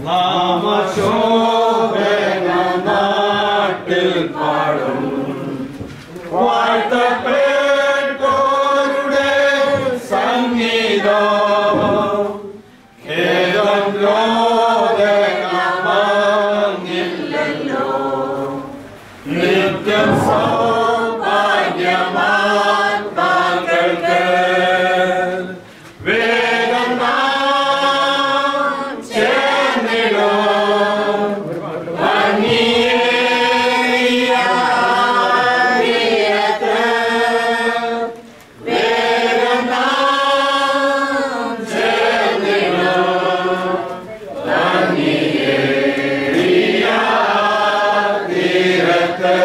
നാമശോഭനാട്ടിൽ പാടും വാഴ്ത്തപ്പെട്ടോരുടെ സംഗീതം ഖേദം ലോകമങ്ങില്ലല്ലോ നിത്യം സൗഭാഗ്യമാൻ താങ്കൾക്ക് വേഗം നാം ചേർന്നിടും ഭംഗിയേറിയ ആലയത്ത്. വേഗം നാം ചേർന്നിടും ഭംഗിയേറിയ തീരത്ത്.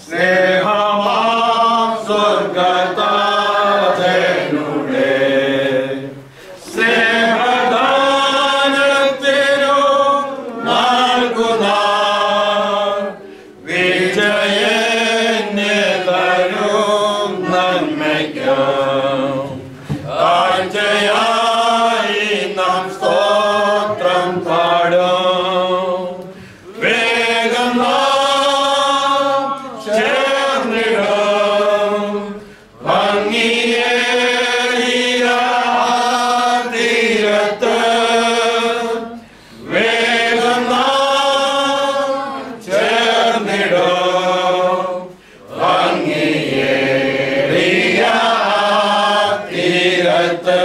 സ്നേഹമാം സ്വർഗ്ഗതാതനുടെ സ്നേഹദാനത്തിനു നൽകുന്ന വിജയനെ തരും നന്മയ്ക്കും കാഴ്ചയായി നാം സ്തോത്രം പാടും. വേഗം നാം ചേർന്നിടും ഭംഗിയേറിയ തീരത്ത്. വേഗം നാം ചേർന്നിടും ഭംഗിയേറിയ തീരത്ത്.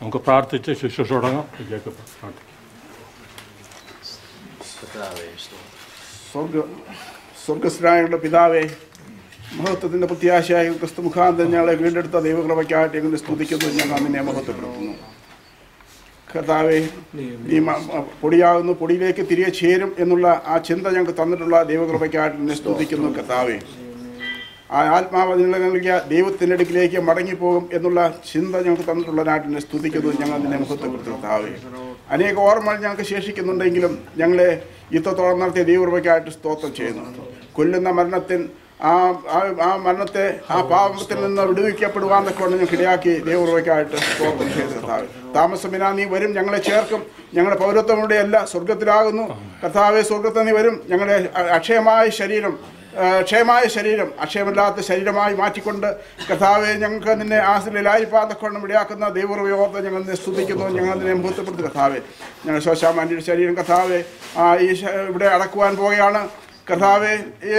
നമുക്ക് പ്രാർത്ഥിച്ച് ശുശ്രൂഷ തുടങ്ങാം. സ്വർഗസ്നായുള്ള പിതാവേ, മഹത്വത്തിൻ്റെ പ്രത്യാശയായ ക്രിസ്തു മുഖാന്തരം ഞങ്ങളെ വീണ്ടെടുത്ത ദൈവകൃപയ്ക്കായിട്ട് ഞങ്ങളെ സ്തുതിക്കുന്നു. ഞങ്ങൾ നിന്നെ മഹത്വപ്പെടുത്തുന്നു. കർത്താവേ, നീ പൊടിയാകുന്നു, പൊടിയിലേക്ക് തിരികെ ചേരും എന്നുള്ള ആ ചിന്ത ഞങ്ങൾക്ക് തന്നിട്ടുള്ള ദൈവകൃപയ്ക്കായിട്ട് നിന്നെ സ്തുതിക്കുന്നു. കർത്താവേ, ആ ആത്മാവ് നൽകിയ ദൈവത്തിൻ്റെ അടുക്കിലേക്ക് മടങ്ങിപ്പോകും എന്നുള്ള ചിന്ത ഞങ്ങൾക്ക് തന്നിട്ടുള്ളതിനായിട്ട് നിന്നെ സ്തുതിക്കുന്നു. ഞങ്ങൾ നിന്നെ മഹത്വപ്പെടുത്തുന്നു. കർത്താവേ, അനേക ഓർമ്മകൾ ഞങ്ങൾക്ക് ശേഷിക്കുന്നുണ്ടെങ്കിലും ഞങ്ങളെ ഇത്രത്തോളം നടത്തിയ ദൈവകൃപയ്ക്കായിട്ട് സ്തോത്രം ചെയ്യുന്നു. കൊല്ലുന്ന മരണത്തിന് ആ മരണത്തെ ആ പാപത്തിൽ നിന്ന് വിടുവിക്കപ്പെടുവാൻ കൊണ്ട് ഞങ്ങൾക്ക് ഇടയാക്കി ദൈവകൃപയ്ക്കായിട്ട് സ്തോത്രം ചെയ്തു. കർത്താവേ, താമസമിനാ നീ വരും, ഞങ്ങളെ ചേർക്കും. ഞങ്ങളുടെ പൗരത്വമുടെ അല്ല, സ്വർഗത്തിലാകുന്നു. കർത്താവെ, സ്വർഗത്തിൽ നീ വരും. ഞങ്ങളുടെ ക്ഷയമായ ശരീരം അക്ഷയമല്ലാത്ത ശരീരമായി മാറ്റിക്കൊണ്ട് കർത്താവെ, ഞങ്ങൾക്ക് നിന്നെ ആശ്രയിലായിപ്പാതക്കൊണ്ട് ഇടയാക്കുന്ന ദൈവകൃപയോർത്ത് ഞങ്ങൾ നിന്നെ സ്തുതിക്കുന്നു. ഞങ്ങൾ നിന്നെ മുഹൂർത്തപ്പെടുത്തി. കർത്താവെ, ഞങ്ങൾ ശോശാമാൻ്റെ ശരീരം കർത്താവെ ഈ ഇവിടെ അടക്കുവാൻ പോവുകയാണ്. കർത്താവെ, ഈ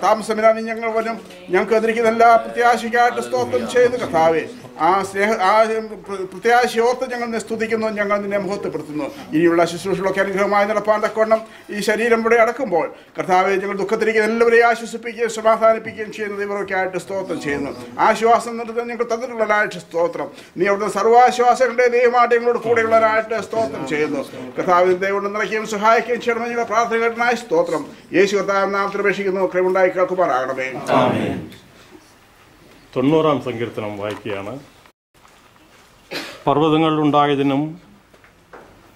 താമസമിനാ നീ ഞങ്ങൾ വരും. ഞങ്ങൾക്ക് എതിരിക്കുന്ന എല്ലാ പ്രത്യാശയ്ക്കായിട്ട് സ്തോത്രം ചെയ്യുന്നു. കർത്താവെ, ആ പ്രത്യാശയോർത്ത് ഞങ്ങൾ നിന്നെ സ്തുതിക്കുന്നു. ഞങ്ങൾ നിന്നെ മഹത്വപ്പെടുത്തുന്നു. ഇനിയുള്ള ശുശ്രൂഷകളൊക്കെ അനുഗ്രഹമായി നടപ്പാൻ തക്കവണ്ണം ഈ ശരീരം ഇവിടെ അടക്കുമ്പോൾ കർത്താവെ, ഞങ്ങൾ ദുഃഖത്തിരിക്കുന്ന എല്ലാവരെയും ആശ്വസിപ്പിക്കുകയും സമാധാനിപ്പിക്കുകയും ചെയ്യുന്ന ദൈവമൊക്കെയായിട്ട് സ്തോത്രം ചെയ്യുന്നു. ആശ്വാസം നിർത്താൻ ഞങ്ങൾ തന്നിട്ടുള്ളതായിട്ട് സ്തോത്രം. നീ അവിടുത്തെ സർവാശ്വാസങ്ങളുടെ ദൈവമായിട്ട് ഞങ്ങളോട് കൂടെയുള്ളതായിട്ട് സ്തോത്രം ചെയ്യുന്നു. കർത്താവിന് ദൈവം നിറയ്ക്കുകയും സഹായിക്കുകയും ചെയ്യണമെന്ന് ഞങ്ങളുടെ പ്രാർത്ഥനകൾക്കായി സ്തോത്രം. യേശു കർത്താവ് നാമത്തിൽ അപേക്ഷിക്കുന്നു. ക്രമമുണ്ടായി കേൾക്കുമാറാകണമേ. 90-ാം സങ്കീർത്തനം വായിക്കുകയാണ്. പർവ്വതങ്ങൾ ഉണ്ടായതിനും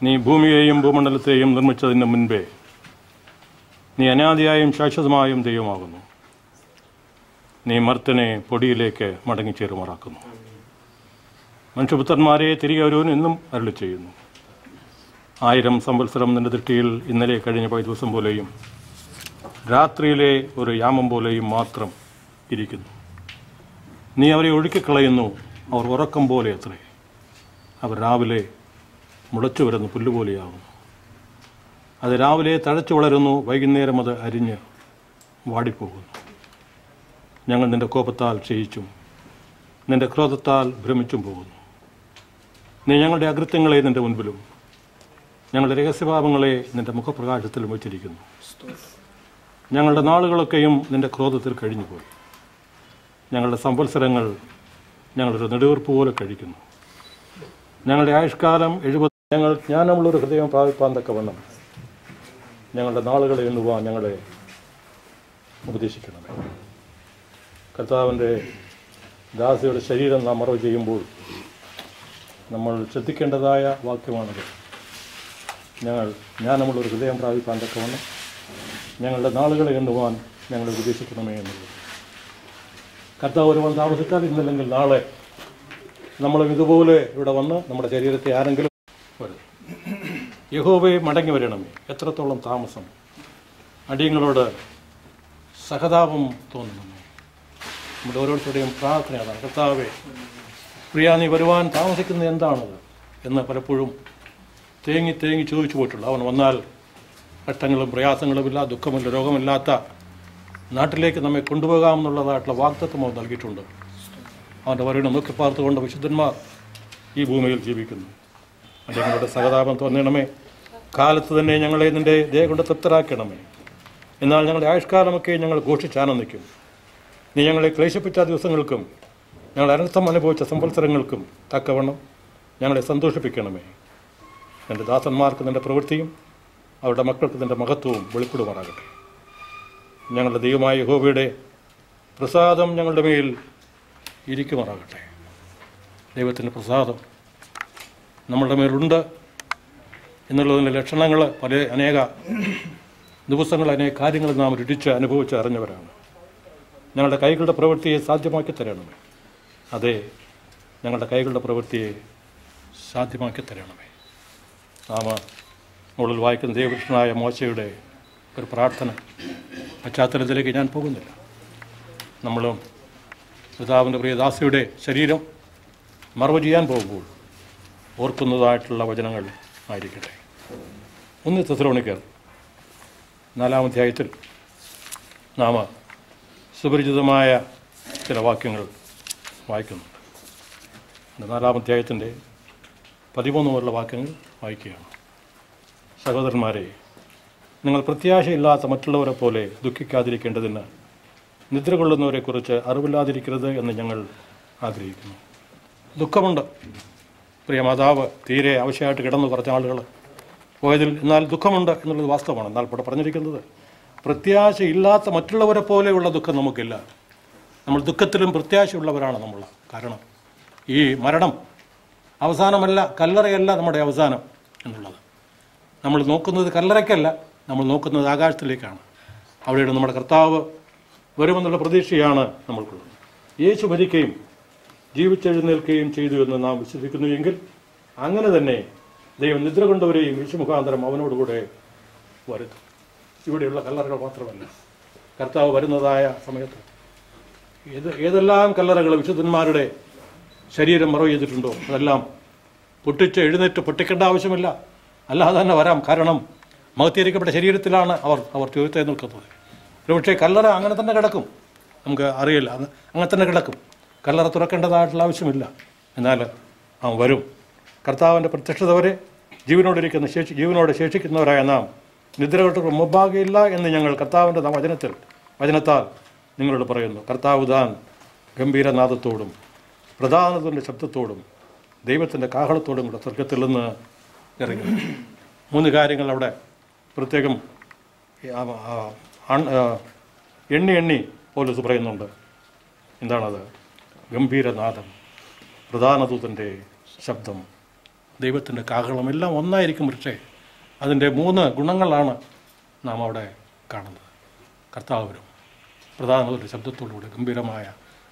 നീ ഭൂമിയെയും ഭൂമണ്ഡലത്തെയും നിർമ്മിച്ചതിന് മുൻപേ നീ അനാദിയായും ശാശ്വതമായും ദൈവമാകുന്നു. നീ മർത്തനെ പൊടിയിലേക്ക് മടങ്ങിച്ചേരുമാറാക്കുന്നു. മനുഷ്യപുത്രന്മാരെ തിരികെ വരുവാൻ എന്നും അരുളി ചെയ്യുന്നു. 1000 സംവത്സരം നിന്റെ ദൃഷ്ടിയിൽ ഇന്നലെ കഴിഞ്ഞ 10 ദിവസം പോലെയും രാത്രിയിലെ ഒരു യാമം പോലെയും മാത്രം ഇരിക്കുന്നു. നീ അവരെ ഒഴുക്കിക്കളയുന്നു. അവർ ഉറക്കം പോലെ അത്രേ. അവർ രാവിലെ മുളച്ചു വരുന്ന പുല്ലുപോലെയാകുന്നു. അത് രാവിലെ തഴച്ചു വളരുന്നു, വൈകുന്നേരം അത് അരിഞ്ഞ് വാടിപ്പോകുന്നു. ഞങ്ങൾ നിൻ്റെ കോപത്താൽ ക്ഷയിച്ചും നിൻ്റെ ക്രോധത്താൽ ഭ്രമിച്ചും പോകുന്നു. നീ ഞങ്ങളുടെ അകൃത്യങ്ങളെ നിൻ്റെ മുൻപിലും ഞങ്ങളുടെ രഹസ്യപാപങ്ങളെ നിൻ്റെ മുഖപ്രകാശത്തിലും വച്ചിരിക്കുന്നു. ഞങ്ങളുടെ നാളുകളൊക്കെയും നിൻ്റെ ക്രോധത്തിൽ കഴിഞ്ഞുപോയി. ഞങ്ങളുടെ സംവത്സരങ്ങൾ ഞങ്ങളൊരു നെടുവീർപ്പ് പോലെ കഴിക്കുന്നു. ഞങ്ങളുടെ ആയുഷ്കാലം 70. ഞങ്ങൾ ജ്ഞാനമുള്ളൊരു ഹൃദയം പ്രാപിപ്പാൻ തക്കവണ്ണം ഞങ്ങളുടെ നാളുകളെ എണ്ണുവാൻ ഞങ്ങളെ ഉപദേശിക്കണമേ. കർത്താവിൻ്റെ ദാസിയുടെ ശരീരം നാം മറവ് ചെയ്യുമ്പോൾ നമ്മൾ ശ്രദ്ധിക്കേണ്ടതായ വാക്യമാണത്. ഞങ്ങൾ ജ്ഞാനമുള്ളൊരു ഹൃദയം പ്രാപിപ്പാൻ തക്കവണ്ണം ഞങ്ങളുടെ നാളുകളെ എണ്ണുവാൻ ഞങ്ങളെ ഉപദേശിക്കണമേ എന്നുള്ളത്. കർത്താവ് ഒരുവൻ താമസിച്ചാൽ ഇന്നല്ലെങ്കിൽ നാളെ നമ്മളും ഇതുപോലെ ഇവിടെ വന്ന് നമ്മുടെ ശരീരത്തെ ആരെങ്കിലും വരും. യഹോവയെ മടങ്ങി വരണമേ. എത്രത്തോളം താമസം? അടിയങ്ങളോട് സഹതാപം തോന്നുന്നു. നമ്മുടെ ഓരോരുത്തരുടെയും പ്രാർത്ഥന അതാണ്. കർത്താവേ, പ്രിയ, നീ വരുവാൻ താമസിക്കുന്നത് എന്താണത് എന്ന് പലപ്പോഴും തേങ്ങി ചോദിച്ചു പോയിട്ടുള്ളൂ. അവൻ വന്നാൽ കഷ്ടങ്ങളും പ്രയാസങ്ങളുമില്ല, ദുഃഖമില്ല, രോഗമില്ലാത്ത നാട്ടിലേക്ക് നമ്മെ കൊണ്ടുപോകാമെന്നുള്ളതായിട്ടുള്ള വാഗ്ദത്തം അവൻ നൽകിയിട്ടുണ്ട്. അവൻ്റെ വരവിനെ നോക്കി പാർത്തുകൊണ്ട് വിശുദ്ധന്മാർ ഈ ഭൂമിയിൽ ജീവിക്കുന്നു. ഞങ്ങളുടെ സഹതാപം തോന്നണമേ. കാലത്ത് തന്നെ ഞങ്ങളെ നിൻ്റെ ദയ കൊണ്ട് തൃപ്തരാക്കണമേ. എന്നാൽ ഞങ്ങളുടെ ആയുഷ്കാലമൊക്കെ ഞങ്ങൾ ഘോഷിച്ചാനന്ദിക്കും. നീ ഞങ്ങളെ ക്ലേശിപ്പിച്ച ദിവസങ്ങൾക്കും ഞങ്ങൾ അനർത്ഥം അനുഭവിച്ച സംവത്സരങ്ങൾക്കും തക്കവണ്ണം ഞങ്ങളെ സന്തോഷിപ്പിക്കണമേ. എൻ്റെ ദാസന്മാർക്ക് നിൻ്റെ പ്രവൃത്തിയും അവരുടെ മക്കൾക്ക് നിൻ്റെ മഹത്വവും വെളിപ്പെടുമാറാകട്ടെ. ഞങ്ങളുടെ ദൈവമായ യഹോവയുടെ പ്രസാദം ഞങ്ങളുടെ മേൽ ഇരിക്കുമാറാകട്ടെ. ദൈവത്തിൻ്റെ പ്രസാദം നമ്മളുടെ മേലുണ്ട് എന്നുള്ളതിൻ്റെ ലക്ഷണങ്ങൾ അനേക ദിവസങ്ങൾ അനേക കാര്യങ്ങൾ നാം രുചിച്ച് അനുഭവിച്ച് അറിഞ്ഞവരാണ്. ഞങ്ങളുടെ കൈകളുടെ പ്രവൃത്തിയെ സാധ്യമാക്കി തരണമേ. അതെ, ഞങ്ങളുടെ കൈകളുടെ പ്രവൃത്തിയെ സാധ്യമാക്കി തരണമേ. നാം മുകളിൽ വായിക്കുന്ന ദൈവകൃഷ്ണനായ മോശയുടെ ഒരു പ്രാർത്ഥന പശ്ചാത്തലത്തിലേക്ക് ഞാൻ പോകുന്നില്ല. നമ്മളും പിതാവിൻ്റെ പ്രിയദാസിയുടെ ശരീരം മറവ് ചെയ്യാൻ പോകുമ്പോൾ ഓർക്കുന്നതായിട്ടുള്ള വചനങ്ങൾ ആയിരിക്കട്ടെ. 1 തെസ്സലോനിക്കർ 4-ാം അധ്യായത്തിൽ നാം സുപരിചിതമായ ചില വാക്യങ്ങൾ വായിക്കുന്നുണ്ട്. 4-ാം അധ്യായത്തിൻ്റെ 13 മുതലുള്ള വാക്യങ്ങൾ വായിക്കുകയാണ്. സഹോദരന്മാരെ, നിങ്ങൾ പ്രത്യാശയില്ലാത്ത മറ്റുള്ളവരെ പോലെ ദുഃഖിക്കാതിരിക്കേണ്ടതിന് നിദ്ര കൊള്ളുന്നവരെക്കുറിച്ച് അറിവില്ലാതിരിക്കരുത് എന്ന് ഞങ്ങൾ ആഗ്രഹിക്കുന്നു. ദുഃഖമുണ്ട്. പ്രിയ മാതാവ് തീരെ ആവശ്യമായിട്ട് കിടന്നു കുറച്ച് ആളുകൾ പോയതിൽ. എന്നാൽ ദുഃഖമുണ്ട് എന്നുള്ളത് വാസ്തവമാണ്. എന്നാൽ ഇവിടെ പറഞ്ഞിരിക്കുന്നത് പ്രത്യാശയില്ലാത്ത മറ്റുള്ളവരെ പോലെയുള്ള ദുഃഖം നമുക്കില്ല. നമ്മൾ ദുഃഖത്തിലും പ്രത്യാശയുള്ളവരാണ് നമ്മൾ. കാരണം ഈ മരണം അവസാനമല്ല, കല്ലറയല്ല നമ്മുടെ അവസാനം എന്നുള്ളത്. നമ്മൾ നോക്കുന്നത് കല്ലറയ്ക്കല്ല, നമ്മൾ നോക്കുന്നത് ആകാശത്തിലേക്കാണ്. അവിടെയാണ് നമ്മുടെ കർത്താവ് വരുമെന്നുള്ള പ്രതീക്ഷയാണ് നമ്മൾക്കുള്ളത്. യേശു മരിക്കുകയും ജീവിച്ചെഴുന്നേൽക്കുകയും ചെയ്തു എന്ന് നാം വിശ്വസിക്കുന്നു എങ്കിൽ അങ്ങനെ തന്നെ ദൈവം നിദ്ര കൊണ്ടവരെയും യേശു മുഖാന്തരം അവനോടുകൂടെ വരുത്തും. ഇവിടെയുള്ള കല്ലറകൾ മാത്രമല്ല, കർത്താവ് വരുന്നതായ സമയത്ത് ഏതെല്ലാം കല്ലറകൾ വിശുദ്ധന്മാരുടെ ശരീരം മറവ് ചെയ്തിട്ടുണ്ടോ അതെല്ലാം പൊട്ടിച്ച് എഴുന്നേറ്റ് പൊട്ടിക്കേണ്ട ആവശ്യമില്ല, അല്ലാതെ തന്നെ വരാം. കാരണം മഹത്വീകരിക്കപ്പെട്ട ശരീരത്തിലാണ് അവർ ചോദിത്തേ നിൽക്കുന്നത്. ഒരുപക്ഷെ കല്ലറ അങ്ങനെ തന്നെ കിടക്കും, നമുക്ക് അറിയില്ല, അങ്ങനെ തന്നെ കിടക്കും. കല്ലറ തുറക്കേണ്ടതായിട്ടുള്ള ആവശ്യമില്ല. എന്നാൽ അവൻ വരും. കർത്താവിൻ്റെ പ്രത്യക്ഷത വരെ ജീവനോട് ശേഷിക്കുന്നവരായ നാം നിദ്രകൾക്ക് മുമ്പാകെയില്ല എന്ന് ഞങ്ങൾ കർത്താവിൻ്റെ വചനത്താൽ നിങ്ങളോട് പറയുന്നു. കർത്താവ് താൻ ഗംഭീരനാദത്തോടും പ്രധാനത്തിൻ്റെ ശബ്ദത്തോടും ദൈവത്തിൻ്റെ കാഹളത്തോടും കൂടെ സ്വർഗത്തിൽ നിന്ന് ഇറങ്ങി. 3 കാര്യങ്ങൾ അവിടെ പ്രത്യേകം എണ്ണി പൗലോസ് പറയുന്നുണ്ട്. എന്താണത്? ഗംഭീരനാദം, പ്രധാനദൂതൻ്റെ ശബ്ദം, ദൈവത്തിൻ്റെ കാഹളം, എല്ലാം ഒന്നായിരിക്കും. പക്ഷേ അതിൻ്റെ 3 ഗുണങ്ങളാണ് നാം അവിടെ കാണുന്നത്. കർത്താവരും പ്രധാനദൂതൻ്റെ ശബ്ദത്തോടുകൂടെ, ഗംഭീരമായ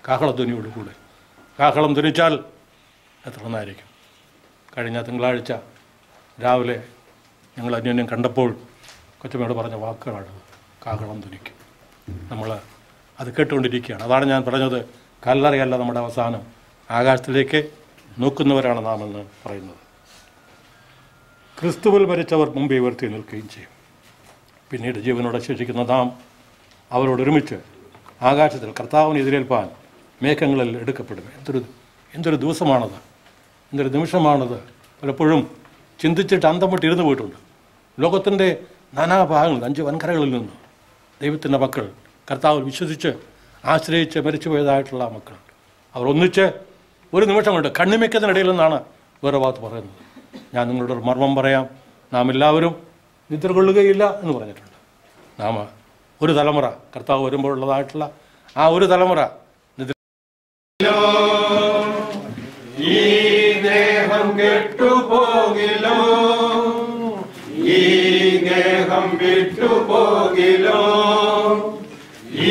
കാഹളധ്വനിയോടുകൂടെ. കാഹളം ധ്വനിച്ചാൽ എത്ര നന്നായിരിക്കും. കഴിഞ്ഞ തിങ്കളാഴ്ച രാവിലെ ഞങ്ങൾ അന്യോന്യം കണ്ടപ്പോൾ കൊച്ചമ്മയോട് പറഞ്ഞ വാക്കുകളാണ് കാഹളം ധ്വനിക്കും. നമ്മൾ അത് കേട്ടുകൊണ്ടിരിക്കുകയാണ്. അതാണ് ഞാൻ പറഞ്ഞത്, കല്ലറയല്ല നമ്മുടെ അവസാനം, ആകാശത്തിലേക്ക് നോക്കുന്നവരാണ് നാം എന്ന് പറയുന്നത്. ക്രിസ്തുവിൽ മരിച്ചവർ മുമ്പേ ഉയർത്തി നിൽക്കുകയും ചെയ്യും. പിന്നീട് ജീവനോടെ ശേഷിക്കുന്ന നാം അവരോടൊരുമിച്ച് ആകാശത്തിൽ കർത്താവിനെ എതിരേൽപ്പാൻ മേഘങ്ങളിൽ എടുക്കപ്പെടും. എന്തൊരു ദിവസമാണത്, എന്തൊരു നിമിഷമാണത്. പലപ്പോഴും ചിന്തിച്ചിട്ട് അന്തം വിട്ട് ഇരുന്ന് പോയിട്ടുണ്ട്. ലോകത്തിൻ്റെ നാനാഭാഗങ്ങളിൽ 5 വൻകരകളിൽ നിന്ന് ദൈവത്തിൻ്റെ മക്കൾ കർത്താവിൽ വിശ്വസിച്ച് ആശ്രയിച്ച് മരിച്ചുപോയതായിട്ടുള്ള മക്കളുണ്ട്. അവർ ഒന്നിച്ച് ഒരു നിമിഷം കൊണ്ട് കണ്ണിമയ്ക്കുന്നതിനിടയിൽ നിന്നാണ് വേറെ ഭാഗത്ത് പറയുന്നത്. ഞാൻ നിങ്ങളുടെ ഒരു മർമ്മം പറയാം, നാം എല്ലാവരും നിദ്ര കൊള്ളുകയില്ല എന്ന് പറഞ്ഞിട്ടുണ്ട്. നാം ഒരു തലമുറ കർത്താവ് വരുമ്പോഴുള്ളതായിട്ടുള്ള ആ ഒരു തലമുറ ഈ ദേഹം കെട്ടുപോകിലോ, ഈ ദേഹം വിട്ടുപോകിലോ, ഈ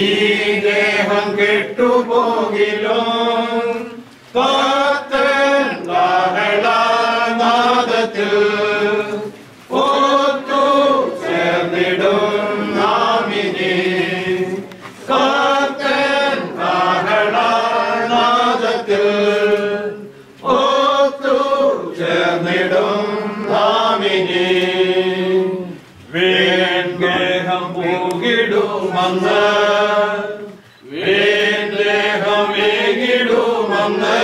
ദേഹം കെട്ടുപോകിലോ, കാത്തൻ കാഹളനാദത്തിൽ ഒത്തു ചേർന്നിടും നാമിനെ. കാത്തൻ കാഹളനാദത്തിൽ ഒത്തു ചേർന്നിടും നാമിനെ. വേഗം പൂകിടുമെന്ന്, വേഗം വേകിടുമെന്ന്,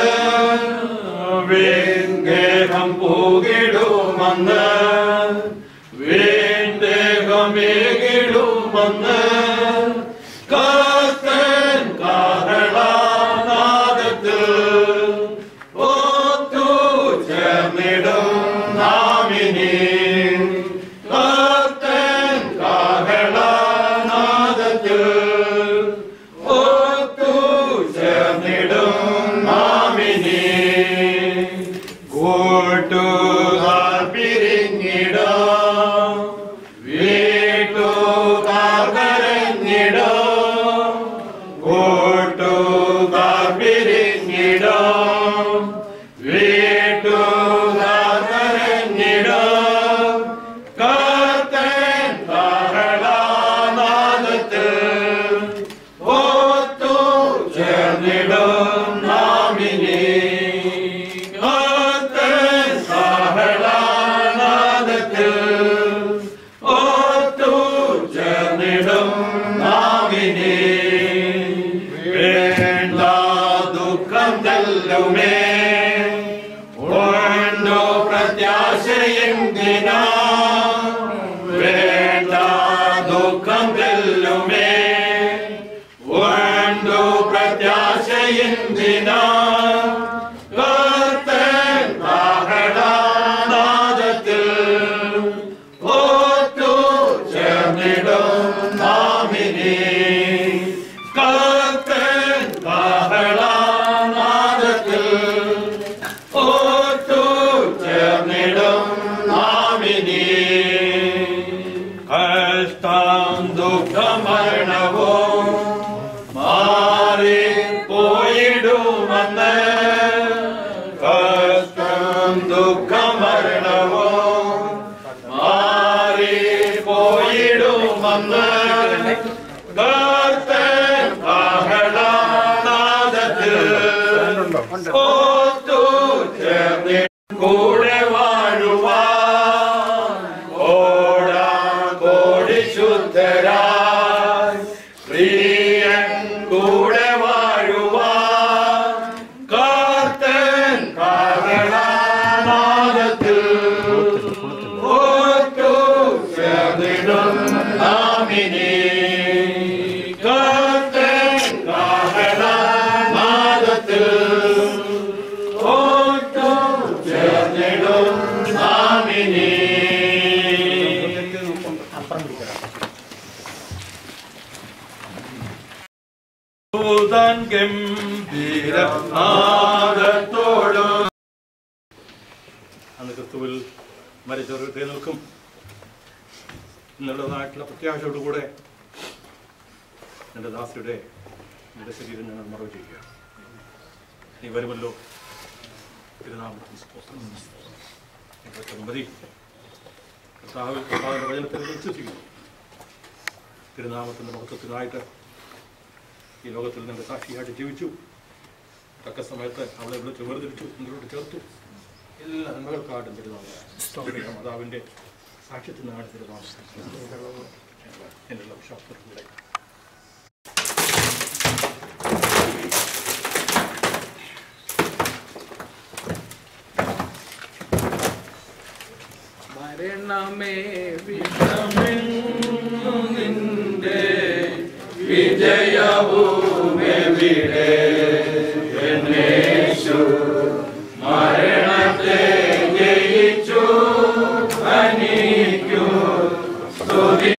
വേഗം പൂകിടുമെന്ന്, വേഗം വേകിടുമെന്ന്, കാത്തൻ കാഹളനാദത്തിൽ ഒത്തു ചേർന്നിടും നാമിനെ. കാത്തൻ കാഹളനാദത്തിൽ ഒത്തു ചേർന്നിടും നാമിനെ. കൂട്ടുകാർ പിരിഞ്ഞിടും, വീട്ടുകാർ കരഞ്ഞിടും, കൂട്ടുകാർ പിരിഞ്ഞിടും, വീട്ടുകാർ കരഞ്ഞിടും, കാത്തൻ കാഹളനാദത്തിൽ ഒത്തു ചേർന്നിടും നാമിനെ. കാത്തൻ കാഹളനാദത്തിൽ ഒത്തു ചേർന്നിടും നാമിനെ. വേണ്ട ദുഃഖം തല്ലുമേ, ഉണ്ടോ പ്രത്യാശയെന്തിനാ. വേണ്ട ദുഃഖം തല്ലുമേ, ഉണ്ടോ പ്രത്യാശയെന്തിനാ. കാത്തൻ കാഹളനാദത്തിൽ ഒത്തു ചേർന്നിടും നാമിനെ. കാത്തൻ കാഹളനാദത്തിൽ ഒത്തു ചേർന്നിടും നാമിനെ. കഷ്ടം ദുഃഖമരണവും മാറി പോയിടുമെന്ന്, കഷ്ടം ദുഃഖമരണവും മാറി പോയിടുമെന്ന്, കാത്തൻ കാഹളനാദത്തിൽ ഒത്തു ചേർന്ന് കൂടെ വാഴുവാൻ കോടി ശുദ്ധരായി പ്രിയൻ കൂടെ വാഴുവാൻ. കാത്തൻ കാഹളനാദത്തിൽ ഒത്തു ചേർന്നിടും നാമിനെ. കാത്തൻ കാഹളനാദത്തിൽ ഒത്തു ചേർന്നിടും നാമിനെ. ദൂതൻ ഗംഭീരനാദത്തോടും അന്ന് ക്രിസ്തുവിൽ മരിച്ചവർ നിൽക്കും എന്നുള്ളതായിട്ടുള്ള പ്രത്യാശയോടുകൂടെ എൻ്റെ ദാസിയുടെ എൻ്റെ ശരീരം ഞങ്ങൾ മറവ് ചെയ്യുക. നീ വരുമല്ലോ, തിരുനാമത്തിൽ മതി. കർത്താവിൻ്റെ വചനത്തിൽ വിശ്വസിക്കുന്നു. തിരുനാമത്തിൻ്റെ മഹത്വത്തിനായിട്ട് ഈ ലോകത്തിൽ നിന്റെ സാക്ഷിയായിട്ട് ജീവിച്ചു. തക്ക സമയത്ത് അവളെ വിളിച്ച് വേർതിരിച്ചു, നിങ്ങളോട് ചേർത്തു. എല്ലാ നന്മകൾക്കായിട്ടും തിരുനാമം മാതാവിൻ്റെ സാക്ഷ്യത്തിനാണ് തിരുനാമം എന്നുള്ള വിശ്വാസത്തിലൂടെ മരണമേ വിഷമെന്നു നിന്റെ വിജയവുമെവിടെ